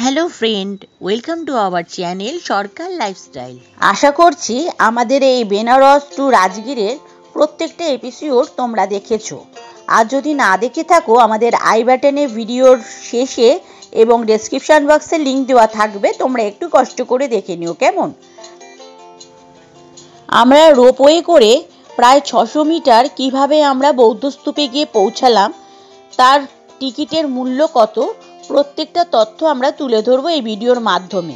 Hello friend, welcome to our channel Sarkar Lifestyle. আশা করছি আমাদের এই বেনারস টু রাজগীরের প্রত্যেকটা এপিসোড তোমরা দেখেছো। আর যদি না দেখে থাকো, আমাদের আই বাটনে ভিডিওর শেষে এবং ডেসক্রিপশন বক্সে লিংক দেওয়া থাকবে, তোমরা একটু কষ্ট করে দেখে নিও কেমন। আমরা রোপওয়ে করে প্রায় 600 মিটার কিভাবে আমরা বৌদ্ধস্তূপে গিয়ে পৌঁছালাম, তার টিকিটের মূল্য কত, প্রত্যেকটা তথ্য আমরা তুলে ধরবো এই ভিডিওর মাধ্যমে।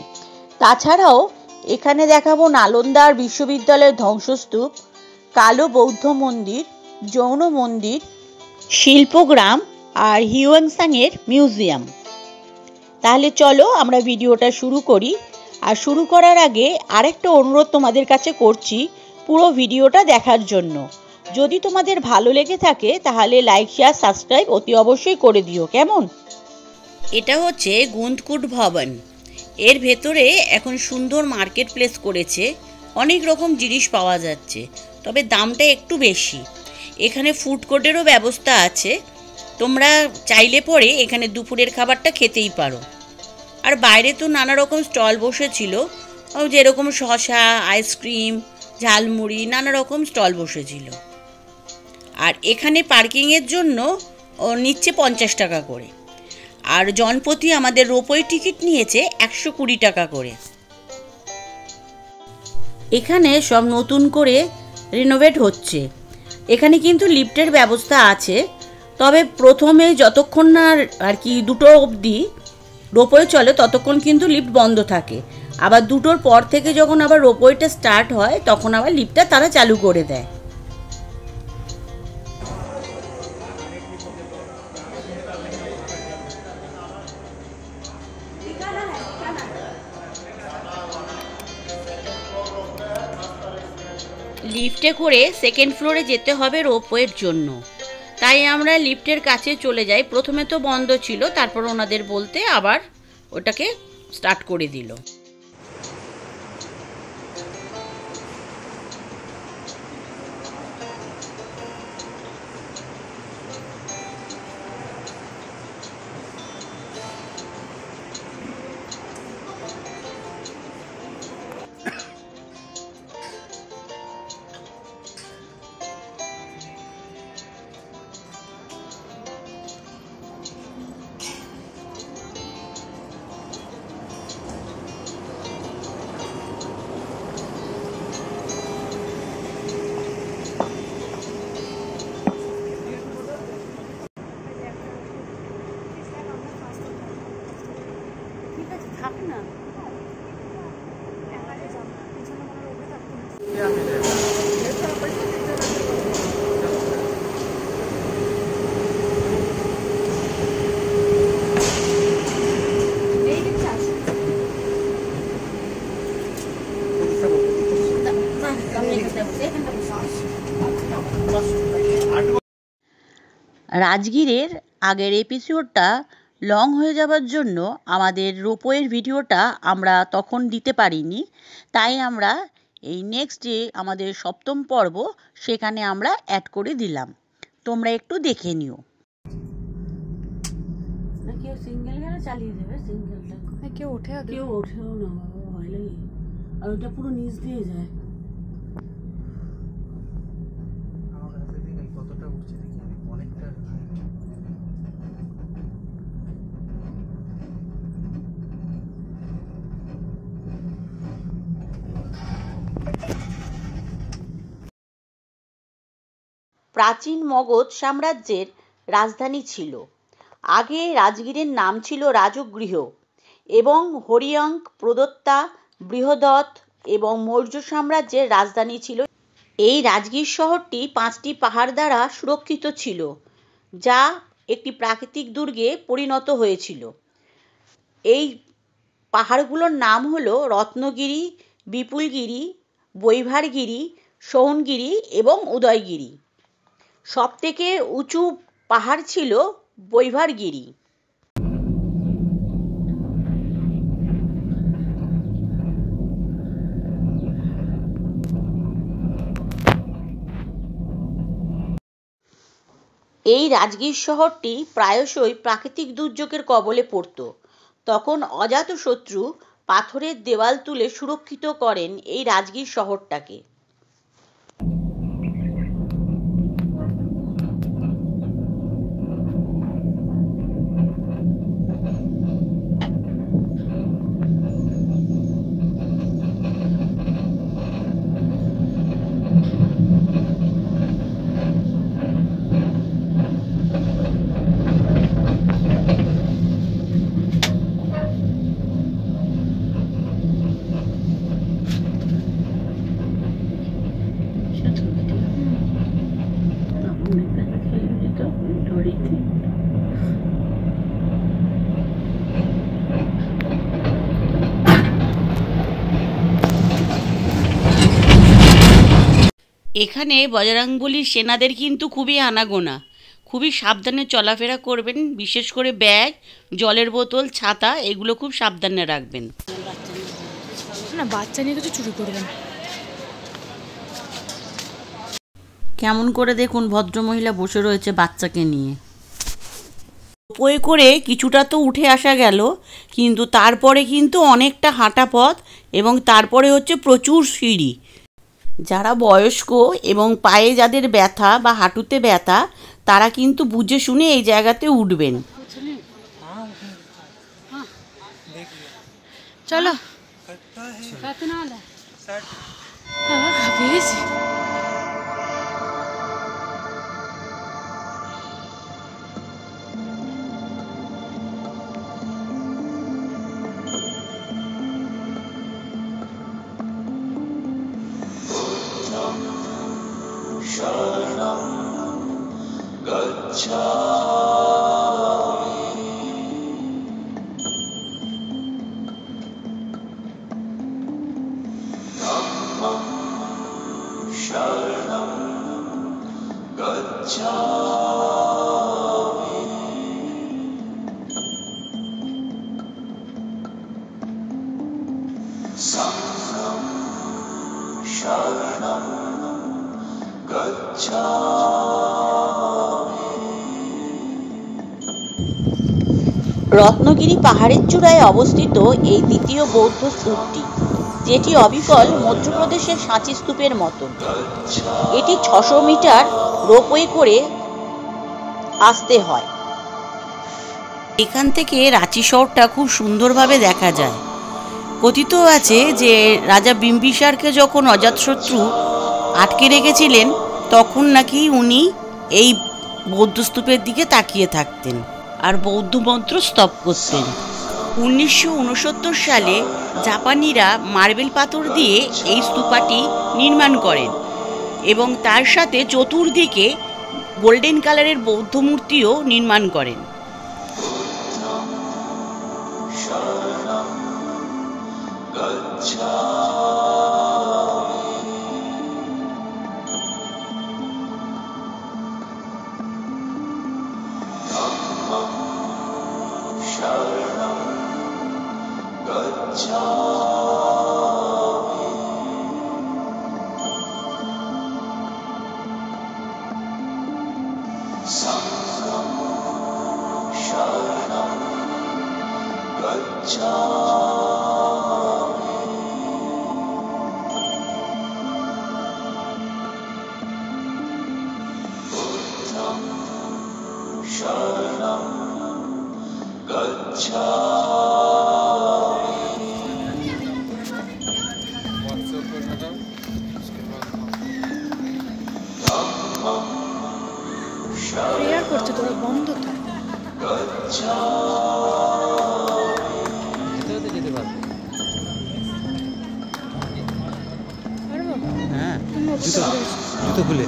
তাছাড়াও এখানে দেখাবো নালন্দার বিশ্ববিদ্যালয়ের ধ্বংসস্তূপ, কালো বৌদ্ধ মন্দির, জৈন মন্দির, শিল্পগ্রাম আর হিউয়েনসাংয়ের মিউজিয়াম। তাহলে চলো আমরা ভিডিওটা শুরু করি। আর শুরু করার আগে আরেকটা অনুরোধ তোমাদের কাছে করছি, পুরো ভিডিওটা দেখার জন্য। যদি তোমাদের ভালো লেগে থাকে তাহলে লাইক, শেয়ার, সাবস্ক্রাইব অতি অবশ্যই করে দিও কেমন। এটা হচ্ছে গুন্দকুট ভবন। এর ভেতরে এখন সুন্দর মার্কেট প্লেস করেছে, অনেক রকম জিনিস পাওয়া যাচ্ছে, তবে দামটা একটু বেশি। এখানে ফুড কোর্টেরও ব্যবস্থা আছে, তোমরা চাইলে পরে এখানে দুপুরের খাবারটা খেতেই পারো। আর বাইরে তো নানা রকম স্টল বসেছিল, যেরকম শসা, আইসক্রিম, ঝালমুড়ি, নানা রকম স্টল বসেছিল। আর এখানে পার্কিংয়ের জন্য নিচ্ছে 50 টাকা করে। আর জনপ্রতি আমাদের রোপওয়ে টিকিট নিয়েছে 120 টাকা করে। এখানে সব নতুন করে রিনোভেট হচ্ছে। এখানে কিন্তু লিফটের ব্যবস্থা আছে, তবে প্রথমে যতক্ষণ না আর কি 2টো অবধি রোপওয়ে চলে ততক্ষণ কিন্তু লিফট বন্ধ থাকে। আবার 2টোর পর থেকে যখন আবার রোপওয়েটা স্টার্ট হয় তখন আবার লিফটটা তারা চালু করে দেয়। লিফটে করে সেকেন্ড ফ্লোরে যেতে হবে রোপওয়ের জন্য, তাই আমরা লিফটের কাছে চলে যাই। প্রথমে তো বন্ধ ছিল, তারপর ওনাদের বলতে আবার ওটাকে স্টার্ট করে দিল। রাজগীরের আগের এপিসোডটা লং হয়ে যাবার জন্য আমাদের রোপওয়ের ভিডিওটা আমরা তখন দিতে পারিনি, তাই আমরা এই নেক্সট ডে আমাদের 7ম পর্ব সেখানে আমরা অ্যাড করে দিলাম। তোমরা একটু দেখে নিও। কেউ সিঙ্গেল গেলে চালিয়ে দেবে, সিঙ্গেলটা কেউ ওঠেও না বাবা, ভয় লাগে। আর ওটা পুরো নিচ দিয়ে যায়। প্রাচীন মগধ সাম্রাজ্যের রাজধানী ছিল। আগে রাজগীরের নাম ছিল রাজগৃহ এবং হরিয়ঙ্ক, প্রদত্তা, বৃহদত্ত এবং মৌর্য সাম্রাজ্যের রাজধানী ছিল। এই রাজগীর শহরটি 5টি পাহাড় দ্বারা সুরক্ষিত ছিল, যা একটি প্রাকৃতিক দুর্গে পরিণত হয়েছিল। এই পাহাড়গুলোর নাম হলো রত্নগিরি, বিপুলগিরি, বৈভারগিরি, সোহনগিরি এবং উদয়গিরি। সবথেকে উঁচু পাহাড় ছিল বৈভারগিরি। এই রাজগীর শহরটি প্রায়শই প্রাকৃতিক দুর্যোগের কবলে পড়ত, তখন অজাতশত্রু পাথরের দেওয়াল তুলে সুরক্ষিত করেন এই রাজগীর শহরটাকে। এখানে বজরংবলীর সেনাদের কিন্তু খুবই আনাগোনা, খুবই সাবধানে চলাফেরা করবেন, বিশেষ করে ব্যাগ, জলের বোতল, ছাতা এগুলো খুব সাবধানে রাখবেন। না বাচ্চা নিয়ে কিছু চুরি করবেন। কেমন করে দেখুন ভদ্রমহিলা বসে রয়েছে বাচ্চাকে নিয়ে। রোপওয়ে করে কিছুটা তো উঠে আসা গেল, কিন্তু তারপরে কিন্তু অনেকটা হাঁটা পথ এবং তারপরে হচ্ছে প্রচুর সিঁড়ি। যারা বয়স্ক এবং পায়ে যাদের ব্যথা বা হাঁটুতে ব্যথা তারা কিন্তু বুঝে শুনে এই জায়গাতে উঠবেন। চলো शरणं गच्छामि धम्मं शरणं गच्छामि संघं शरणं রত্নগিরি পাহাড়ের চূড়ায় অবস্থিত এই দ্বিতীয় বৌদ্ধ স্তূপটি, যেটি অবিকল মধ্যপ্রদেশের সাঁচি স্তূপের মতন। এটি 600 মিটার রোপওয়ে করে আসতে হয়। এখান থেকে রাঁচি শহরটা খুব সুন্দরভাবে দেখা যায়। কথিত আছে যে রাজা বিম্বিসারকে যখন অজাতশত্রু আটকে রেখেছিলেন তখন নাকি উনি এই বৌদ্ধস্তূপের দিকে তাকিয়ে থাকতেন আর বৌদ্ধ মন্ত্র স্তব করতেন। 1969 সালে জাপানিরা মার্বেল পাথর দিয়ে এই স্তূপাটি নির্মাণ করেন এবং তার সাথে চতুর্দিকে গোল্ডেন কালারের বৌদ্ধ মূর্তিও নির্মাণ করেন। প্রেয়ার করছে তোরা বন্ধ তো। যেতে পারবো। হ্যাঁ জুতো খুলে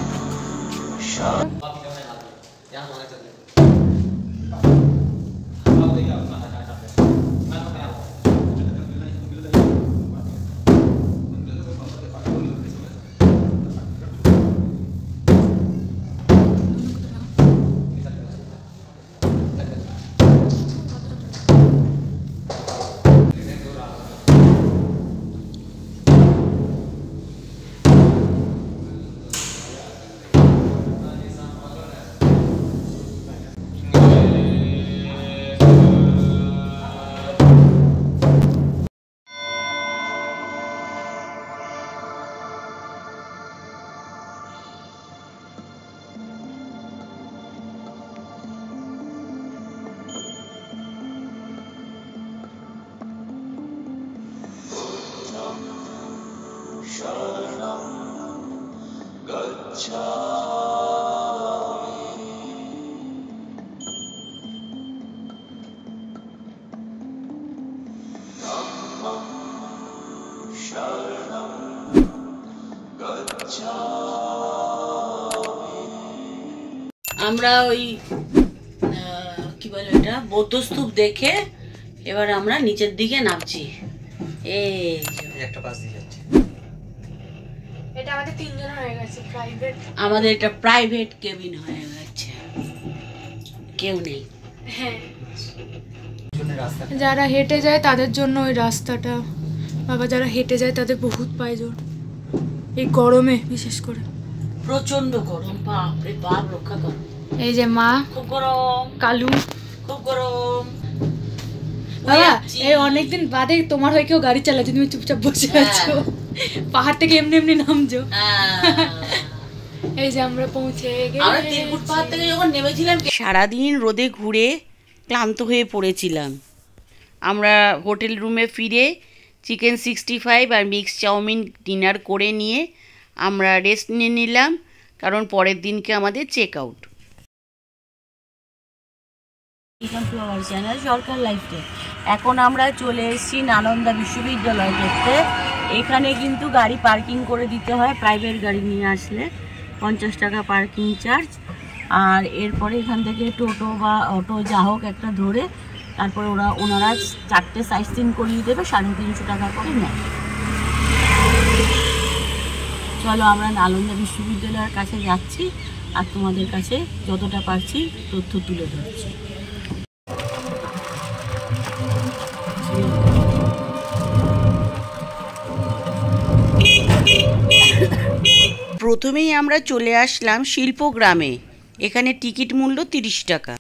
शरणं गच्छामि धम्मं शरणं गच्छामि। আমরা ওই কি বলে এটা বৌদ্ধস্তূপ দেখে এবার আমরা নিচের দিকে নামছি। এই একটা পাশ দিয়ে যাচ্ছে। এটা আমাদের তিনজন হয়ে গেছে প্রাইভেট। আমাদের এটা প্রাইভেট কেবিন হয়ে গেছে, কেউ নেই। হ্যাঁ, রাস্তা যারা হেঁটে যায় তাদের জন্য ওই রাস্তাটা, বাবা যারা হেঁটে যায় তাদের বহুত প্রয়োজন এই গরমে, বিশেষ করে প্রচন্ড গরম, বাপ রে বাপ, রক্ষা কর। এই যে মা, খুব গরম, কালু, খুব গরম। বাবা এই অনেকদিন বাদে তোমার হয়ে কেউ গাড়ি চালাচ্ছে, তুমি চুপচাপ বসে আছো, পাহাড় থেকে এমনি এমনি নামছো। এই যে আমরা পৌঁছে আমরা তিরকুট পাহাড় থেকে যখন নেমেছিলাম, সারাদিন রোদে ঘুরে ক্লান্ত হয়ে পড়েছিলাম। আমরা হোটেল রুমে ফিরে চিকেন 65 আর মিক্স চাউমিন ডিনার করে নিয়ে আমরা রেস্ট নিয়ে নিলাম, কারণ পরের দিনকে আমাদের চেক আউট। আমার চ্যানেল সরকার লাইফে এখন আমরা চলে এসেছি নালন্দা বিশ্ববিদ্যালয় দেখতে। এখানে কিন্তু গাড়ি পার্কিং করে দিতে হয়, প্রাইভেট গাড়ি নিয়ে আসলে 50 টাকা পার্কিং চার্জ। আর এরপরে এখান থেকে টোটো বা অটো যা হোক একটা ধরে তারপরে ওনারা 4টে সাইট সিন করিয়ে দেবে, 350 টাকা করে নেয়। চলো আমরা নালন্দা বিশ্ববিদ্যালয়ের কাছে যাচ্ছি আর তোমাদের কাছে যতটা পারছি তথ্য তুলে ধরছি। প্রথমেই আমরা চলে আসলাম শিল্পগ্রামে। এখানে টিকিট মূল্য 30 টাকা।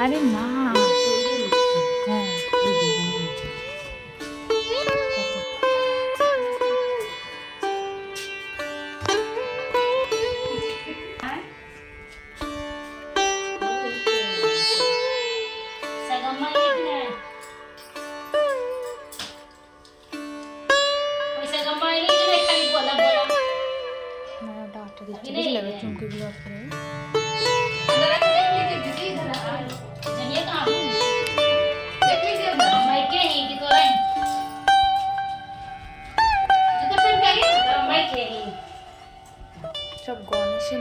আরে না, চুমকিগুলো সব গণেশের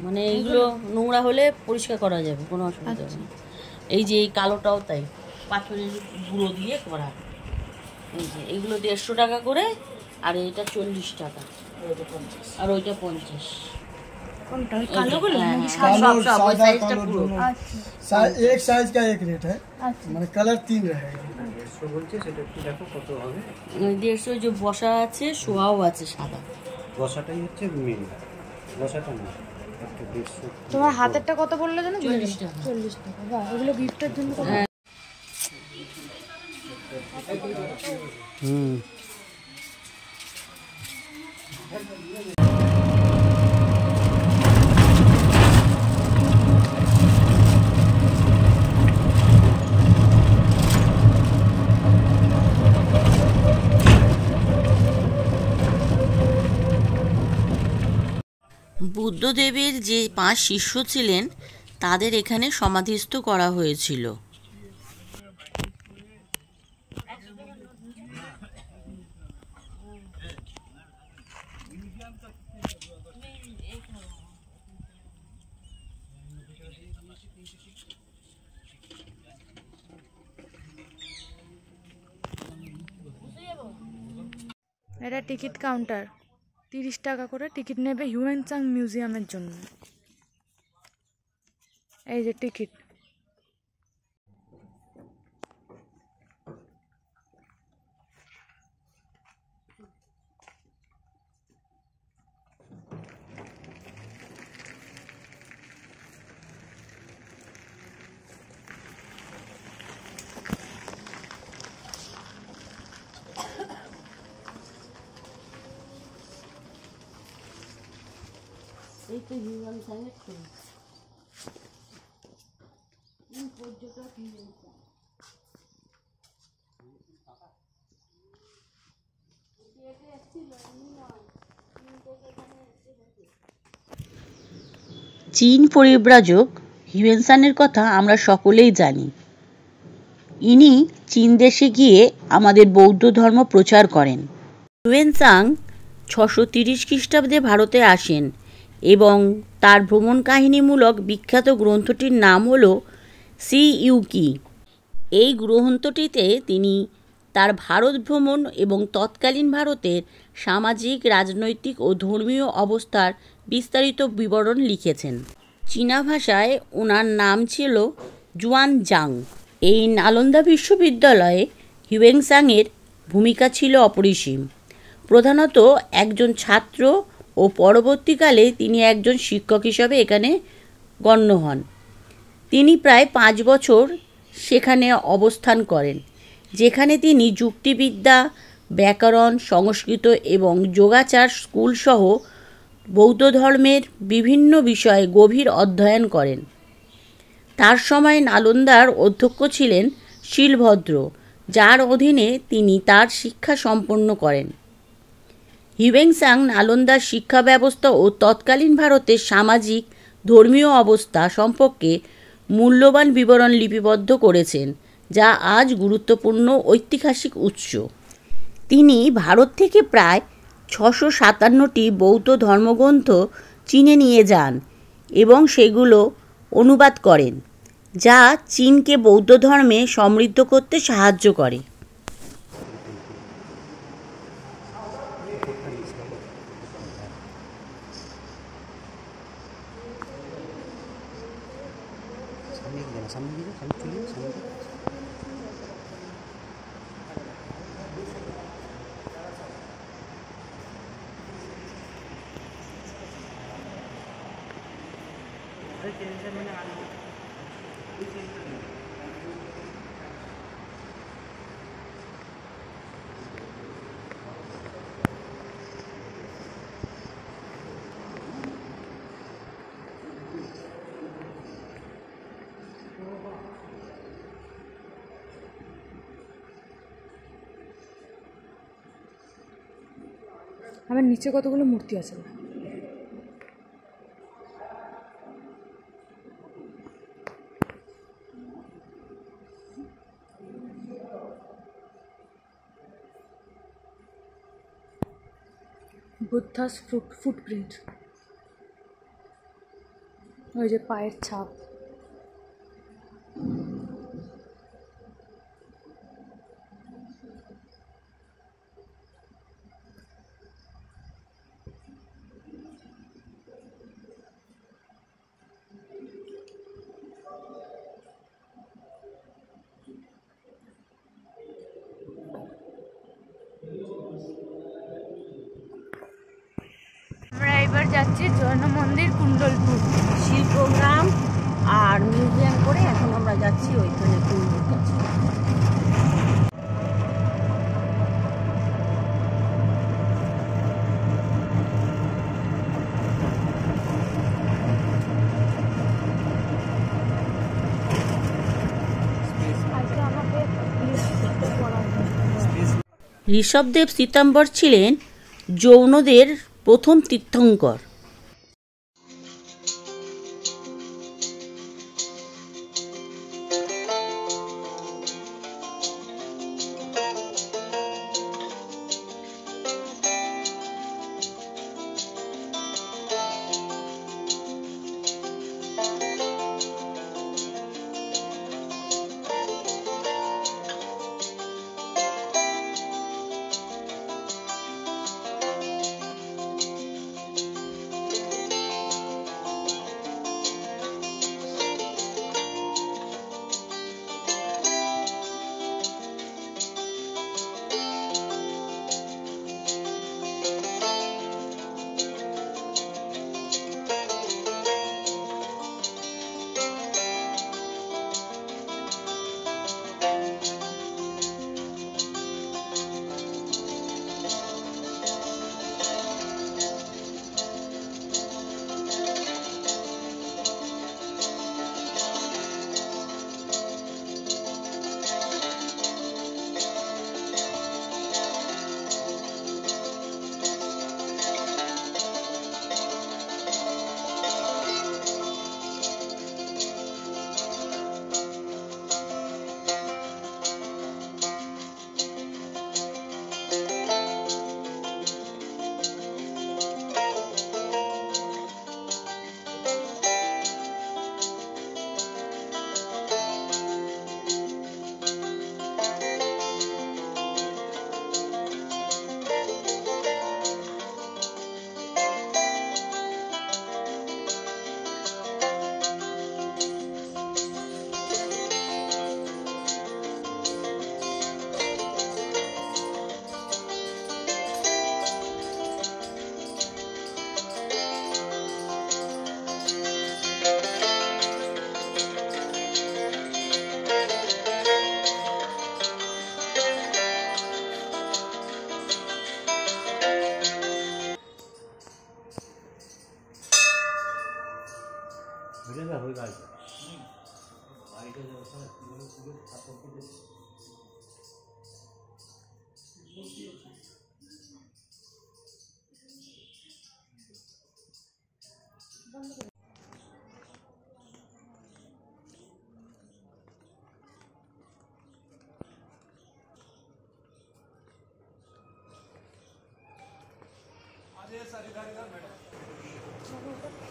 মানে এইগুলো নোংরা হলে পরিষ্কার করা যাবে, কোনো অসুবিধা নেই। এই যে এই কালোটাও তাই, পাথরের গুঁড়ো দিয়ে করা। এই যে এইগুলো 150 টাকা করে, আর এটা 40 টাকা, আর ওইটা 50। কোনটা ওই কালোগুলো নাকি হ্যাঁ, সাদা? সব সব ওই সাইজটা পুরো। আচ্ছা एक साइज का एक रेट है, আচ্ছা मैंने कलर 3 रहेगा। 150 বলছে, সেটা একটু দেখো কত হবে। 150 যে বসা আছে, শোয়াও আছে সাদা। বসাটাই হচ্ছে মেন, বসাটা না একটু 150। তোমার হাতেরটা কত বললে জানো? 40 টাকা। 40 টাকা। বাহ, এগুলো গিফটের জন্য কত? হুম। বুদ্ধদেবের যে 5 শিষ্য ছিলেন তাদের এখানে সমাধিস্থ করা হয়েছিল। এটা টিকিট কাউন্টার, 30 টাকা করে টিকিট নেবে হিউয়েনসাং মিউজিয়ামের জন্য। এই যে টিকিট। এই তো হিউয়েনসাংয়ের ছবি। পর্যটক হিউয়েনসাং। চীন পরিব্রাজক হিউয়েনসাংয়ের কথা আমরা সকলেই জানি। ইনি চীন দেশে গিয়ে আমাদের বৌদ্ধ ধর্ম প্রচার করেন। হিউয়েনসাং 630 খ্রিস্টাব্দে ভারতে আসেন এবং তার ভ্রমণ কাহিনীমূলক বিখ্যাত গ্রন্থটির নাম হল সি ইউকি। এই গ্রন্থটিতে তিনি তার ভারত ভ্রমণ এবং তৎকালীন ভারতের সামাজিক, রাজনৈতিক ও ধর্মীয় অবস্থার বিস্তারিত বিবরণ লিখেছেন। চীনা ভাষায় ওনার নাম ছিল জুয়ানজাং। এই নালন্দা বিশ্ববিদ্যালয়ে হিউয়েনসাংয়ের ভূমিকা ছিল অপরিসীম। প্রধানত একজন ছাত্র ও পরবর্তীকালে তিনি একজন শিক্ষক হিসাবে এখানে গণ্য হন। তিনি প্রায় 5 বছর সেখানে অবস্থান করেন, যেখানে তিনি যুক্তিবিদ্যা, ব্যাকরণ, সংস্কৃত এবং যোগাচার স্কুলসহ বৌদ্ধ ধর্মের বিভিন্ন বিষয়ে গভীর অধ্যয়ন করেন। তার সময় নালন্দার অধ্যক্ষ ছিলেন শিলভদ্র, যার অধীনে তিনি তার শিক্ষা সম্পন্ন করেন। হিউয়েনসাং নালন্দার শিক্ষা ব্যবস্থা ও তৎকালীন ভারতের সামাজিক, ধর্মীয় অবস্থা সম্পর্কে মূল্যবান বিবরণ লিপিবদ্ধ করেছেন, যা আজ গুরুত্বপূর্ণ ঐতিহাসিক উৎস। তিনি ভারত থেকে প্রায় 657টি বৌদ্ধ ধর্মগ্রন্থ চীনে নিয়ে যান এবং সেগুলো অনুবাদ করেন, যা চীনকে বৌদ্ধ ধর্মে সমৃদ্ধ করতে সাহায্য করে। আমার নিচে কতগুলো মূর্তি আছে। বুদ্ধাস ফুটপ্রিন্ট। ওই যে পায়ের ছাপ। আমরা এবার যাচ্ছি জৈন মন্দির কুণ্ডলপুর। শিল্পগ্রাম আর মিউজিয়াম করে এখন আমরা যাচ্ছি ওইখানে কুণ্ডুর কাছে। ঋষভদেব সীতাম্বর ছিলেন জৈনদের প্রথম তীর্থঙ্কর।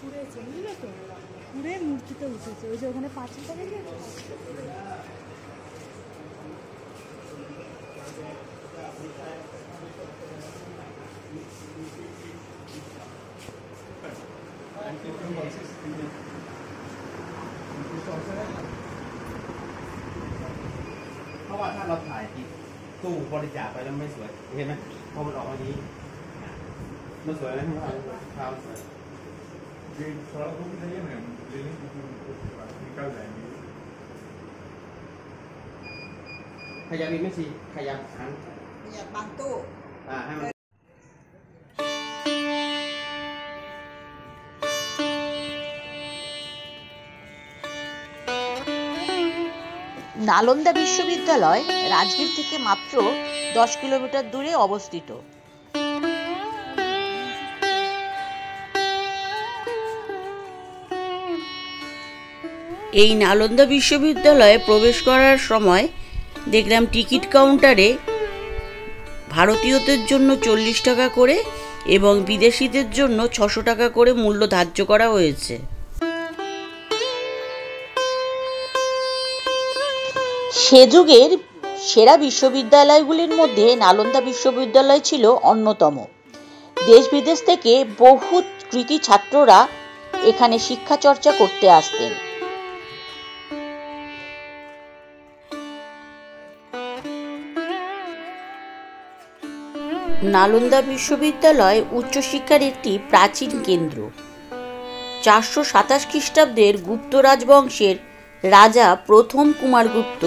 ঘুরেছে, বুঝলে তো? ঘুরে মূর্তিতে উঠেছে, ওই যে ওখানে পাঁচিলটা দেখে।เพราะว่าถ้าเราถ่ายติดตู้บริจาคไปแล้วไม่สวยเห็นไหมพอมันออกมานี้มันสวยไหมภาพสวยขยับอีกไม่สิขยับหันขยับบางตู้ให้มันনালন্দা বিশ্ববিদ্যালয় রাজগীর থেকে মাত্র 10 কিলোমিটার দূরে অবস্থিত। এই নালন্দা বিশ্ববিদ্যালয়ে প্রবেশ করার সময় দেখলাম টিকিট কাউন্টারে ভারতীয়দের জন্য 40 টাকা করে এবং বিদেশিদের জন্য 600 টাকা করে মূল্য ধার্য করা হয়েছে। সে যুগের সেরা বিশ্ববিদ্যালয়গুলির মধ্যে নালন্দা বিশ্ববিদ্যালয় ছিল অন্যতম। দেশ বিদেশ থেকে বহু কৃতী ছাত্ররা এখানে শিক্ষা চর্চা করতে আসতেন। নালন্দা বিশ্ববিদ্যালয় উচ্চশিক্ষার একটি প্রাচীন কেন্দ্র। 427 খ্রিস্টাব্দের গুপ্ত রাজবংশের রাজা প্রথম কুমারগুপ্ত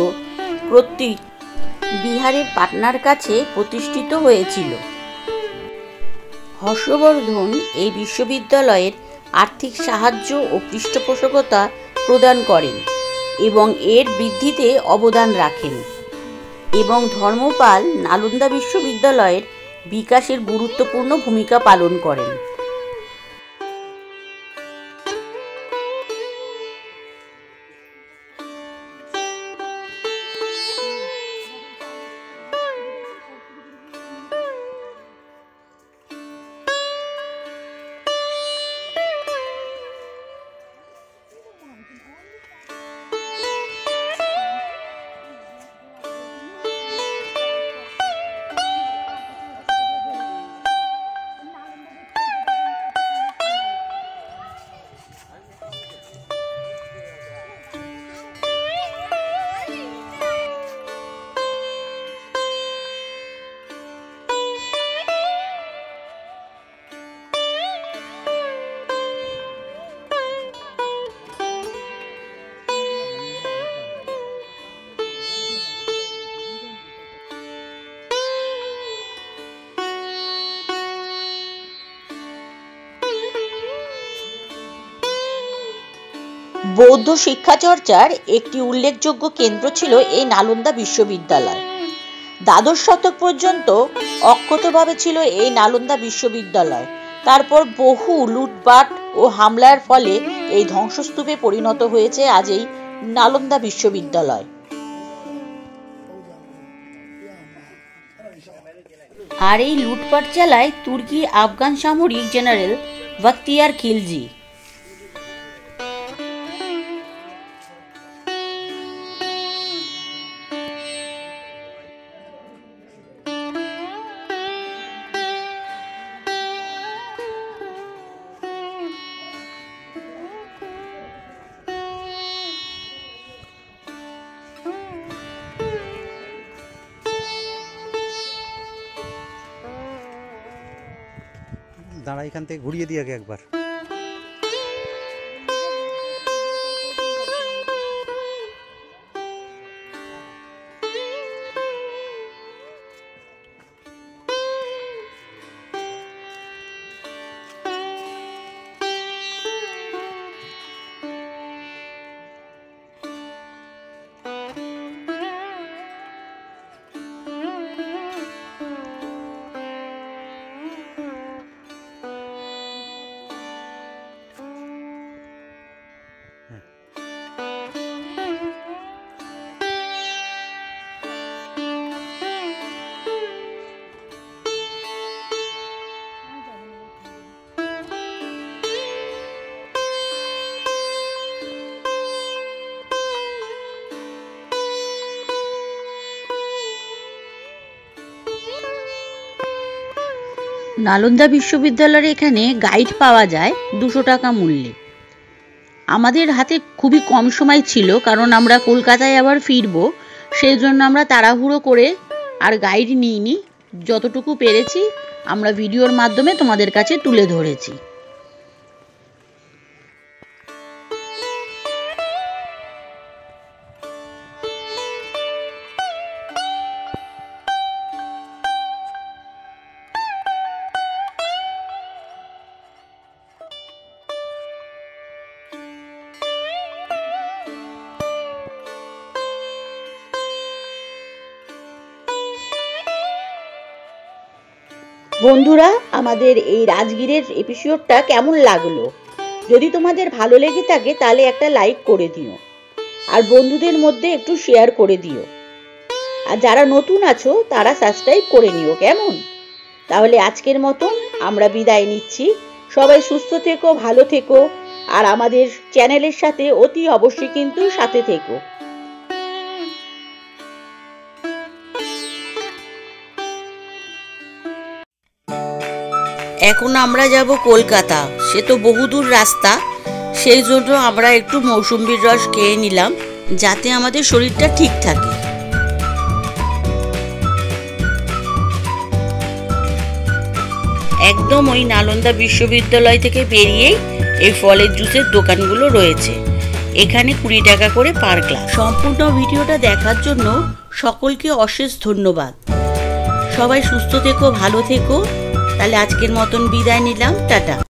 কর্তৃক বিহারের পাটনার কাছে প্রতিষ্ঠিত হয়েছিল। হর্ষবর্ধন এই বিশ্ববিদ্যালয়ের আর্থিক সাহায্য ও পৃষ্ঠপোষকতা প্রদান করেন এবং এর বৃদ্ধিতে অবদান রাখেন, এবং ধর্মপাল নালন্দা বিশ্ববিদ্যালয়ের বিকাশের গুরুত্বপূর্ণ ভূমিকা পালন করেন। বৌদ্ধ শিক্ষাচর্চার একটি উল্লেখযোগ্য কেন্দ্র ছিল এই নালন্দা বিশ্ববিদ্যালয়। দ্বাদশ শতক পর্যন্ত অক্ষতভাবে ছিল এই নালন্দা বিশ্ববিদ্যালয়। তারপর বহু লুটপাট ও হামলার ফলে এই ধ্বংসস্তূপে পরিণত হয়েছে আজ এই নালন্দা বিশ্ববিদ্যালয়। আর এই লুটপাট চালায় তুর্কি আফগান সামরিক জেনারেল বখতিয়ার খিলজি। দাঁড়া, এখান থেকে ঘুরিয়ে দিয়ে আগে একবার। নালন্দা বিশ্ববিদ্যালয়ের এখানে গাইড পাওয়া যায় 200 টাকা মূল্যে। আমাদের হাতে খুবই কম সময় ছিল, কারণ আমরা কলকাতায় আবার ফিরবো, সেই জন্য আমরা তাড়াহুড়ো করে আর গাইড নিইনি। যতটুকু পেরেছি আমরা ভিডিওর মাধ্যমে তোমাদের কাছে তুলে ধরেছি। বন্ধুরা, আমাদের এই রাজগীরের এপিসোডটা কেমন লাগলো? যদি তোমাদের ভালো লেগে থাকে তাহলে একটা লাইক করে দিও, আর বন্ধুদের মধ্যে একটু শেয়ার করে দিও, আর যারা নতুন আছো তারা সাবস্ক্রাইব করে নিও, কেমন? তাহলে আজকের মতন আমরা বিদায় নিচ্ছি। সবাই সুস্থ থেকো, ভালো থেকো, আর আমাদের চ্যানেলের সাথে অতি অবশ্যই কিন্তু সাথে থেকো। এখন আমরা যাব কলকাতা, সে তো বহুদূর রাস্তা, সেই জন্য আমরা একটু মৌসুম্বির রস খেয়ে নিলাম যাতে আমাদের শরীরটা ঠিক থাকে। একদম ওই নালন্দা বিশ্ববিদ্যালয় থেকে বেরিয়েই এই ফলের জুসের দোকানগুলো রয়েছে। এখানে 20 টাকা করে পার গ্লাস। সম্পূর্ণ ভিডিওটা দেখার জন্য সকলকে অশেষ ধন্যবাদ। সবাই সুস্থ থেকো, ভালো থেকো। তাহলে আজকের মতন বিদায় নিলাম, টাটা।